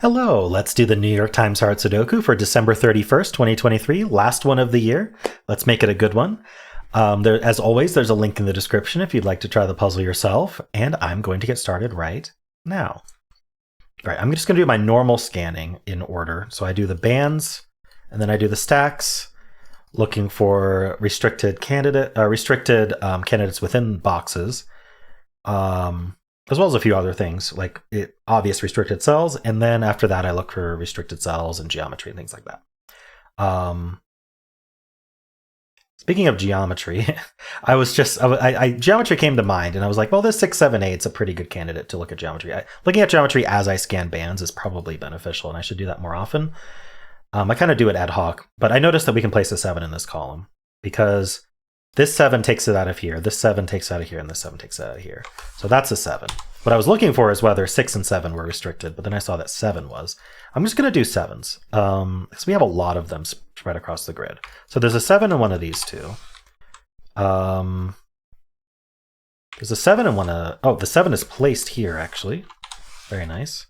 Hello, let's do the New York Times Hard Sudoku for December 31st, 2023, last one of the year. Let's make it a good one. As always, there's a link in the description if you'd like to try the puzzle yourself, and I'm going to get started right now. All right, I'm just going to do my normal scanning in order. So I do the bands, and then I do the stacks, looking for restricted candidates within boxes. As well as a few other things like obvious restricted cells. And then after that, I look for restricted cells and geometry and things like that. Speaking of geometry, geometry came to mind and I was like, well, this 6, 7, 8 is a pretty good candidate to look at geometry. Looking at geometry as I scan bands is probably beneficial and I should do that more often. I kind of do it ad hoc, but I noticed that we can place a 7 in this column because this 7 takes it out of here, this 7 takes it out of here, and this 7 takes it out of here. So that's a 7. What I was looking for is whether 6 and 7 were restricted, but then I saw that 7 was. I'm just going to do 7s, because we have a lot of them spread across the grid. So there's a 7 in one of these two. There's a 7 in one of... Oh, the 7 is placed here, actually. Very nice.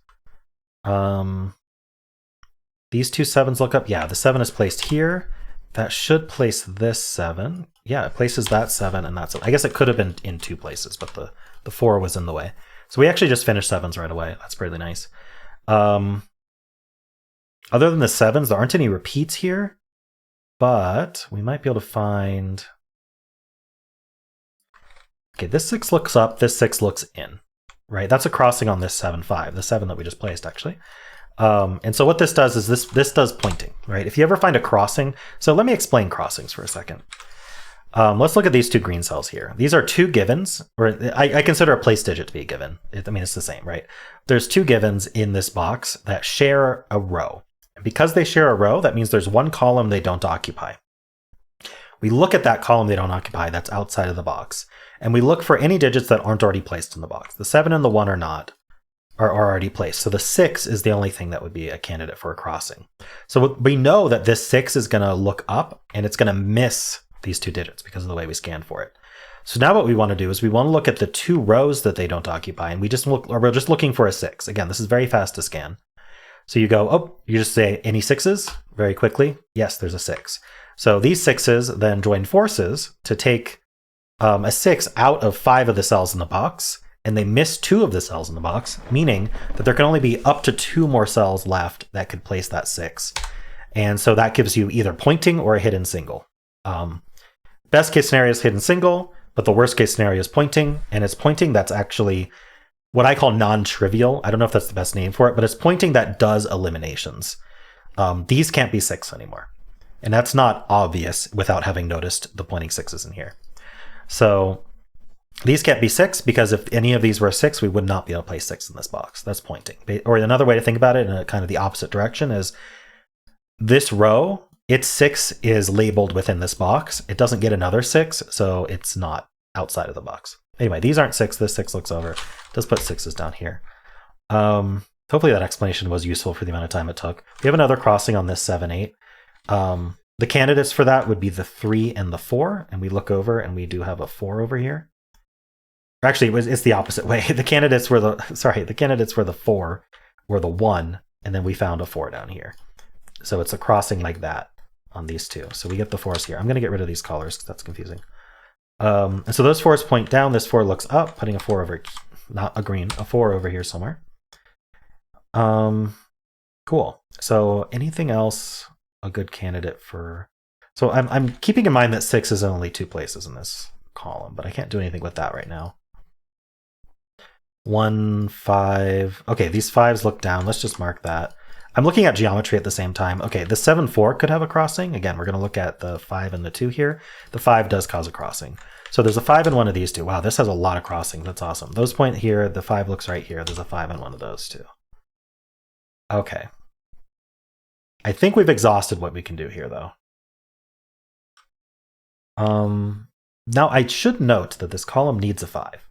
These two 7s look up. Yeah, the 7 is placed here. That should place this 7. Yeah, it places that 7 and that 7. I guess it could have been in two places, but the 4 was in the way. So we actually just finished 7s right away. That's really nice. Other than the 7s, there aren't any repeats here, but we might be able to find... Okay, this 6 looks up, this 6 looks in, right? That's a crossing on this 7, 5, the 7 that we just placed, actually. And so what this does is this does pointing, right? If you ever find a crossing, so let me explain crossings for a second. Let's look at these two green cells here. These are two givens, or I consider a place digit to be a given. I mean, it's the same, right? There's two givens in this box that share a row. And because they share a row, that means there's one column they don't occupy. We look at that column they don't occupy that's outside of the box, and we look for any digits that aren't already placed in the box. The 7 and the 1 are already placed. So the 6 is the only thing that would be a candidate for a crossing. So we know that this 6 is going to look up and it's going to miss these two digits because of the way we scanned for it. So now what we want to do is we want to look at the two rows that they don't occupy, and we're just looking for a 6. Again, this is very fast to scan. So you go, oh, you just say any 6s very quickly. Yes, there's a 6. So these 6s then join forces to take a 6 out of 5 of the cells in the box, and they miss 2 of the cells in the box, meaning that there can only be up to 2 more cells left that could place that 6. And so that gives you either pointing or a hidden single. Best case scenario is hidden single, but the worst case scenario is pointing, and it's pointing that's actually what I call non-trivial. I don't know if that's the best name for it, but it's pointing that does eliminations. These can't be 6 anymore. And that's not obvious without having noticed the pointing 6s in here. So these can't be 6 because if any of these were 6, we would not be able to place 6 in this box. That's pointing. Or another way to think about it in a kind of the opposite direction is this row, its 6 is labeled within this box. It doesn't get another 6, so it's not outside of the box. Anyway, these aren't 6. This 6 looks over. It does put 6s down here. Hopefully that explanation was useful for the amount of time it took. We have another crossing on this 7, 8. The candidates for that would be the 3 and the 4, and we look over and we do have a 4 over here. Actually, it's the opposite way. The candidates were the 4, were the 1, and then we found a 4 down here. So it's a crossing like that on these two. So we get the 4s here. I'm going to get rid of these colors because that's confusing. And so those 4s point down. This 4 looks up, putting a 4 over, not a green, a 4 over here somewhere. Cool. So anything else a good candidate for? So I'm keeping in mind that 6 is only 2 places in this column, but I can't do anything with that right now. 1, 5. Okay, these 5s look down. Let's just mark that. I'm looking at geometry at the same time. Okay, the 7, 4 could have a crossing. Again, we're going to look at the 5 and the 2 here. The 5 does cause a crossing. So there's a 5 in one of these two. Wow, this has a lot of crossings. That's awesome. Those point here. The 5 looks right here. There's a 5 in one of those two. Okay. I think we've exhausted what we can do here, though. Now, I should note that this column needs a 5.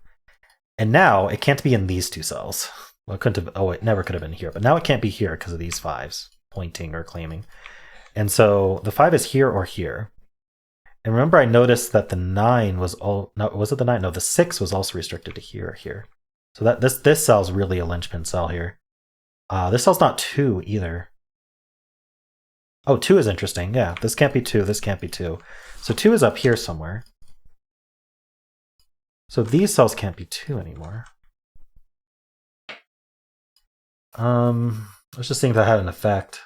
And now it can't be in these two cells. Well, it couldn't have, oh, it never could have been here, but now it can't be here because of these 5s pointing or claiming. And so the 5 is here or here. And remember, I noticed that the 9 was all, no, was it the 9? No, the 6 was also restricted to here or here. So that this cell is really a linchpin cell here. This cell's not 2 either. Oh, 2 is interesting. Yeah, this can't be 2, this can't be 2. So 2 is up here somewhere. So these cells can't be 2 anymore. I was just thinking that had an effect.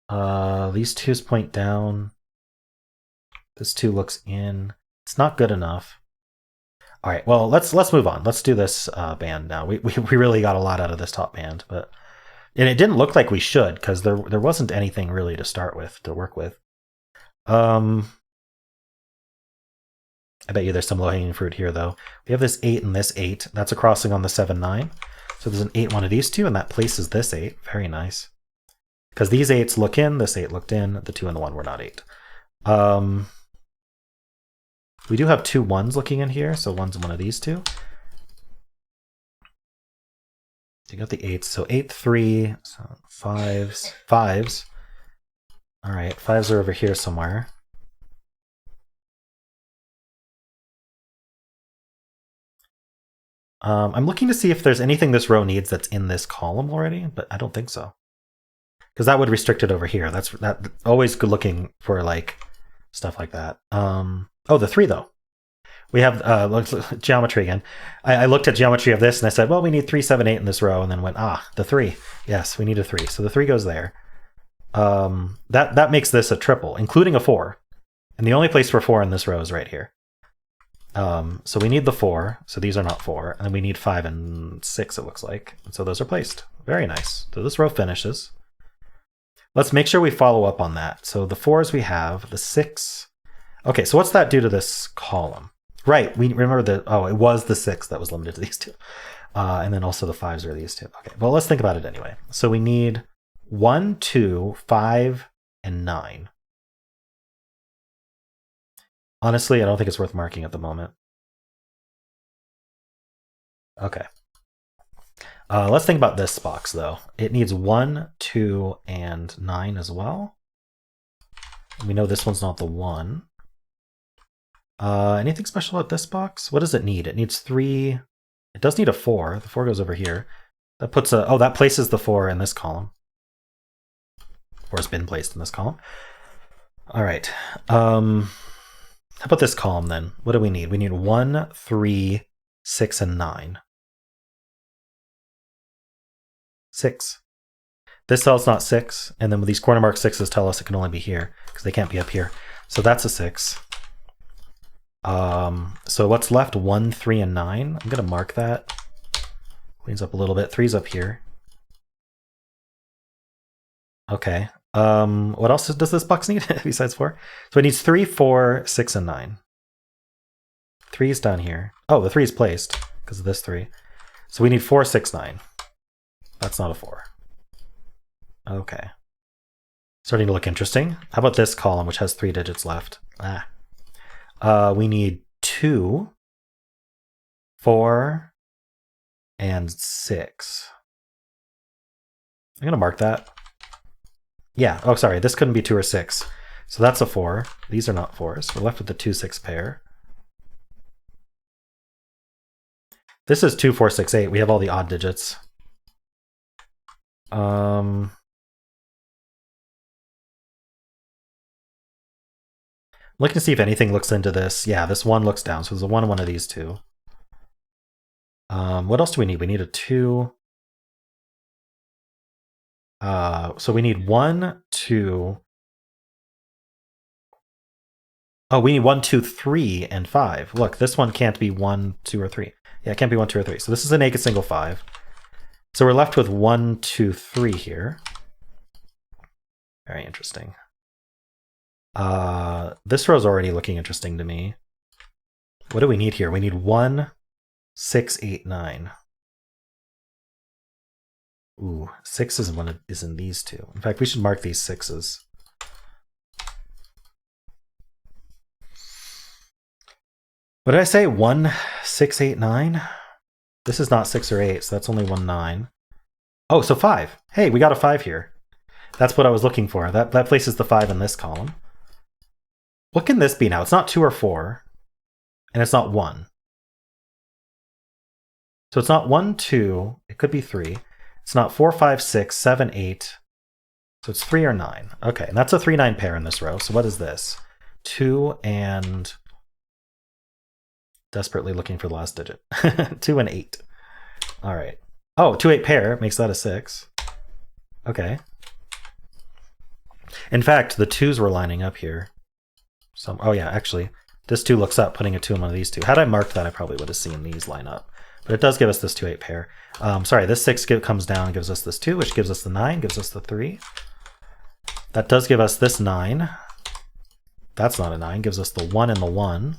These 2's point down. This 2 looks in. It's not good enough. All right, well, let's move on. Let's do this band now. We really got a lot out of this top band, but and it didn't look like we should because there wasn't anything really to start with to work with. I bet you there's some low-hanging fruit here though. We have this 8 and this 8. That's a crossing on the 7 9. So there's an 8 one of these two, and that places this 8. Very nice. Because these 8s look in, this 8 looked in, the 2 and the 1 were not 8. We do have 2 1s looking in here, so 1's in one of these two. You got the 8s, so 8 3, so 5s. All right, 5s are over here somewhere. I'm looking to see if there's anything this row needs that's in this column already, but I don't think so. Because that would restrict it over here. That's always good looking for like stuff like that. Oh, the 3 though. We have geometry again. I looked at geometry of this and I said, well, we need 3 7 8 in this row, and then went, the 3. Yes, we need a 3. So the 3 goes there. That makes this a triple, including a 4. And the only place for 4 in this row is right here. So we need the 4, so these are not 4, and we need 5 and 6, it looks like. And so those are placed. Very nice. So this row finishes. Let's make sure we follow up on that. So the 4s we have, the 6. Okay, so what's that do to this column? Right, we remember that, it was the 6 that was limited to these two. And then also the 5s are these two. Okay, well, let's think about it anyway. So we need 1, 2, 5, and 9. Honestly, I don't think it's worth marking at the moment. Okay. Let's think about this box, though. It needs 1, 2, and 9 as well. We know this one's not the 1. Anything special about this box? What does it need? It needs 3. It does need a 4. The 4 goes over here. That puts that places the 4 in this column. 4 has been placed in this column. All right. How about this column then? What do we need? We need 1, 3, 6, and 9. 6. This cell's not 6, and then with these corner mark 6s tell us it can only be here because they can't be up here. So that's a 6. So what's left? 1, 3, and 9. I'm gonna mark that. Cleans up a little bit. 3's up here. Okay. What else does this box need besides 4? So it needs 3, 4, 6, and 9. 3's down here. Oh, the 3 is placed because of this 3. So we need 4, 6, 9. That's not a 4. Okay. Starting to look interesting. How about this column, which has 3 digits left? We need 2, 4, and 6. I'm going to mark that. Yeah, oh, sorry, this couldn't be 2 or 6. So that's a 4. These are not 4s. We're left with the 2, 6 pair. This is 2, 4, 6, 8. We have all the odd digits. I'm looking to see if anything looks into this. Yeah, this 1 looks down. So there's a 1 and one of these two. What else do we need? We need a 2. So we need 1, 2. Oh, we need 1, 2, 3, and 5. Look, this one can't be 1, 2, or 3. Yeah, it can't be 1, 2, or 3. So this is a naked single 5. So we're left with 1, 2, 3 here. Very interesting. This row's already looking interesting to me. What do we need here? We need 1, 6, 8, 9. Ooh, 6 is in these two. In fact, we should mark these 6s. What did I say? 1, 6, 8, 9? This is not 6 or 8, so that's only 1, 9. Oh, so 5. Hey, we got a 5 here. That's what I was looking for. That places the 5 in this column. What can this be now? It's not 2 or 4, and it's not 1. So it's not 1, 2. It could be 3. It's not 4, 5, 6, 7, 8. So it's 3 or 9. Okay, and that's a 3, 9 pair in this row. So what is this? 2 and... Desperately looking for the last digit. 2 and 8. All right. Oh, 2, 8 pair makes that a 6. Okay. In fact, the 2s were lining up here. So, oh yeah, actually, this 2 looks up, putting a 2 in one of these two. Had I marked that, I probably would have seen these line up. But it does give us this 2, 8 pair. Sorry, this 6 comes down and gives us this 2, which gives us the 9, gives us the 3. That does give us this 9. That's not a 9, gives us the 1 and the 1.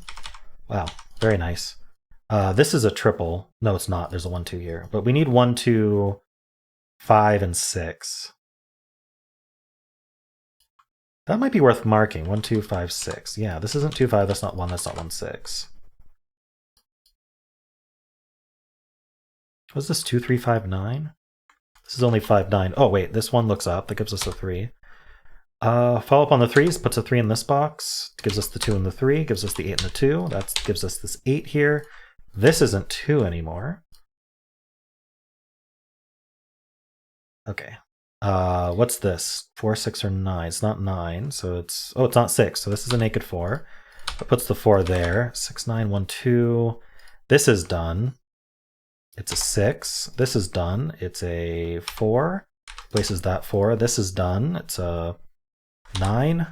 Wow, very nice. This is a triple. No, it's not. There's a 1, 2 here. But we need 1, 2, 5, and 6. That might be worth marking. 1, 2, 5, 6. Yeah, this isn't 2, 5. That's not 1. That's not 1, 6. Was this 2, 3, 5, 9? This is only 5, 9. Oh, wait. This 1 looks up. That gives us a 3. Follow up on the 3s. Puts a 3 in this box. Gives us the 2 and the 3. Gives us the 8 and the 2. That gives us this 8 here. This isn't 2 anymore. Okay. What's this? 4, 6, or 9? It's not 9, so it's... Oh, it's not 6, so this is a naked 4. That puts the 4 there. 6, 9, 1, 2. This is done. It's a 6. This is done. It's a 4. Places that 4. This is done. It's a 9.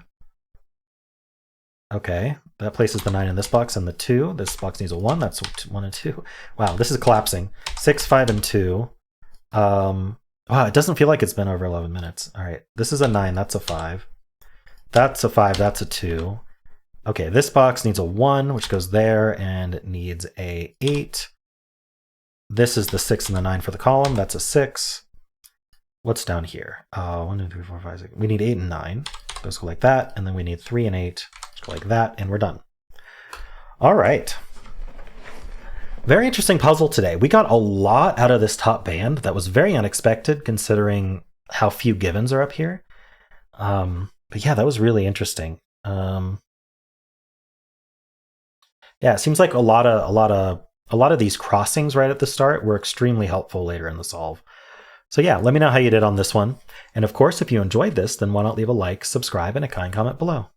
Okay, that places the 9 in this box and the 2. This box needs a 1. That's 1 and 2. Wow, this is collapsing. 6, 5, and 2. Wow, it doesn't feel like it's been over 11 minutes. All right, this is a 9. That's a 5. That's a 5. That's a 2. Okay, this box needs a 1, which goes there, and it needs a 8. This is the 6 and the 9 for the column. That's a 6. What's down here? 1, 2, 3, 4, 5, 6. We need 8 and 9. Those go like that, and then we need 3 and 8. Go like that, and we're done. All right. Very interesting puzzle today. We got a lot out of this top band that was very unexpected considering how few givens are up here. But yeah, that was really interesting. Yeah, it seems like a lot of these crossings right at the start were extremely helpful later in the solve. So yeah, let me know how you did on this one. And of course, if you enjoyed this, then why not leave a like, subscribe, and a kind comment below.